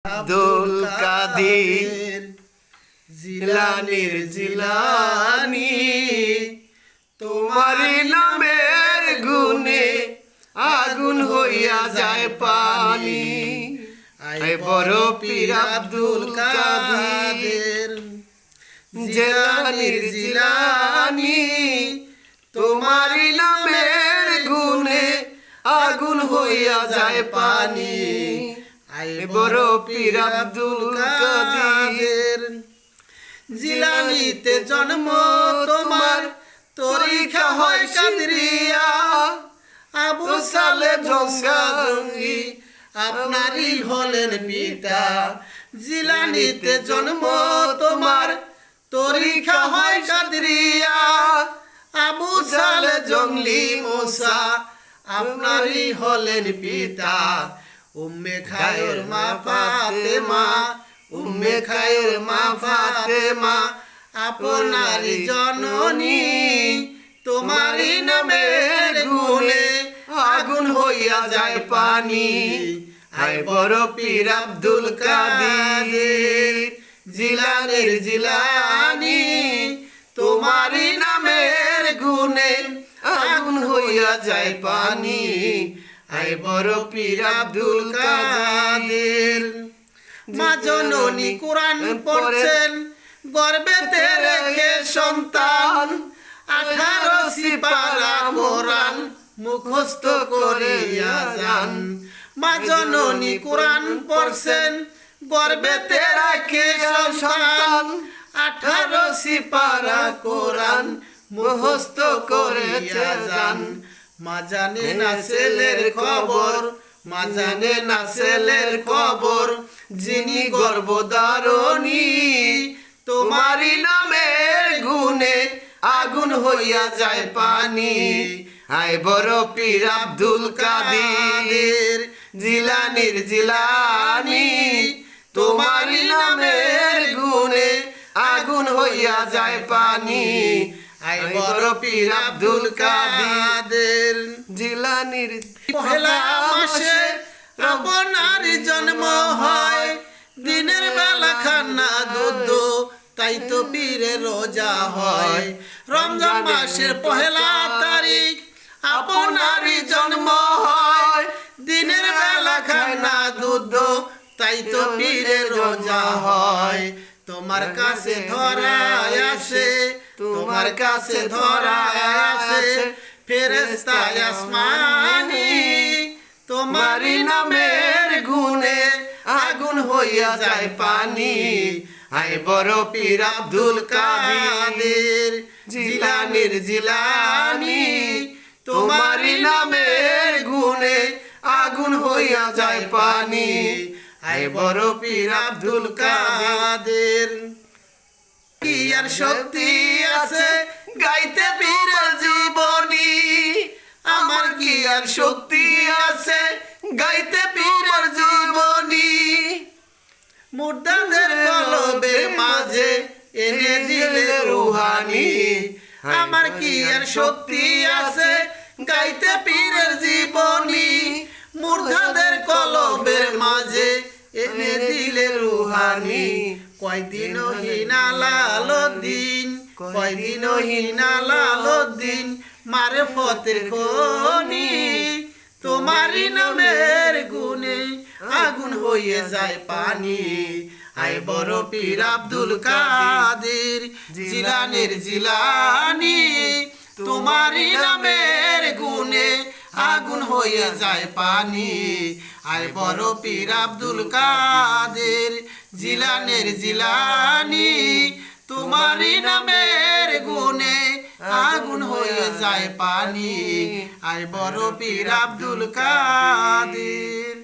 আব্দুল কাদের জিলানীর জিলানী, তোমারি নামের গুণে আগুন হইয়া যায় পানি। আয় বড় পীর আব্দুল কাদের জিলানীর জিলানী, তোমারি নামের গুণে আগুন হইয়া যায় পানি। আয় বড় পীর আব্দুল কাদের জিলানীতে জন্ম তোমার, তরিকা হয় কাদরিয়া। আবু সালেহ জঙ্গি আপনারই হলেন পিতা। জিলানীতে জন্ম তোমার, তরিকা হয় কাদরিয়া। আবু সালেহ জঙ্গলি মুসা আপনারই হলেন পিতা। উম্মে খায়ের মা ফাতেমা, উম্মে খায়ের মা ফাতেমা আপনারই জননী। তোমারই নামের গুণে আগুন হইয়া যায় পানি। আয় বড় পীর আব্দুল কাদের জিলানীর জিলানী, তোমারই নামের গুণে আগুন হইয়া যায় পানি। আয় বড় পীর আব্দুল কাদের মা জননী কোরআন পড়ছেন, গর্ভেতে রেখে সন্তান। 18 সিপারা কোরআন মুখস্থ করিয়া যান। মা জননী কোরআন পড়ছেন, গর্ভেতে রেখে সন্তান। 18 সিপারা কোরআন মুখস্থ করিয়া যান। মা জানে না ছেলের খবর, মা জানে না ছেলের খবর, যিনি গর্ভধারণী। তোমারই নামের গুণে আগুন হইয়া যায় পানি। আয় বড় পীর আব্দুল কাদের জিলানীর জিলানী, তোমারই নামের গুণে আগুন হইয়া যায় পানি। আয় বড় পীর আব্দুল কাদের জিলানীর পহেলা মাসে আপনার জন্ম হয়। দিনের বেলা খানা দুধ, তাই তো পীরের রোজা হয়। রমজান মাসের পহেলা তারিখ আপনার জন্ম হয়। দিনের বেলা খানা দুধ, তাই তো পীরের রোজা হয়। তোমার কাছে ধরায় আসে, তোমার কাছে ধরায় আসে ফেরেশতা আসমানি। তোমারই নামের গুণে আগুন হইয়া যায় পানি। আয় বড় পীর আব্দুল কাদের জিলানীর জিলানী, তোমারই নামের গুণে আগুন হইয়া যায় পানি। আয় বড় পীর আব্দুল কাদের কি আর শক্তি আছে গাইতে পীরের জীবনী। আমার কি আর শক্তি আছে গাইতে পীরের জীবনী। মুর্দাদের কলবে মাঝে এনে দিলে রুহানি। আমার কি আর শক্তি আছে গাইতে পীরের জীবনী। মুর্দাদের কলবের মাঝে এনে দিলে রুহানি। কয়দিন হিনালালুদ্দিন, কয়দিন হিনালালুদ্দিন মারফতের খনি। তোমারই নামের গুণে আগুন হয়ে যায় পানি। আয় বড় পীর আব্দুল কাদের জিলানীর জিলানী, তোমারই নামের গুণে আগুন হয়ে যায় পানি। আয় বড় পীর আব্দুল কাদের জিলানীর জিলানী, তোমারই নামের গুণে আগুন হয়ে যায় পানি। আয় বড় পীর আব্দুল কাদের।